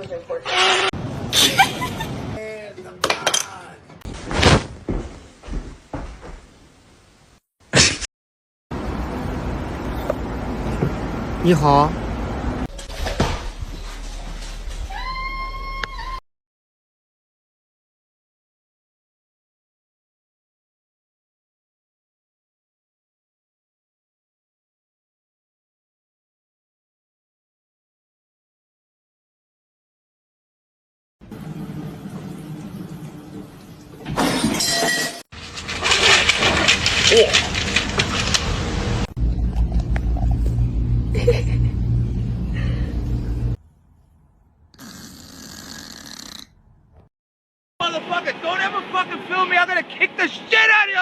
was important.你好。Motherfucker, don't ever fucking film me. I'm gonna kick the shit out of you.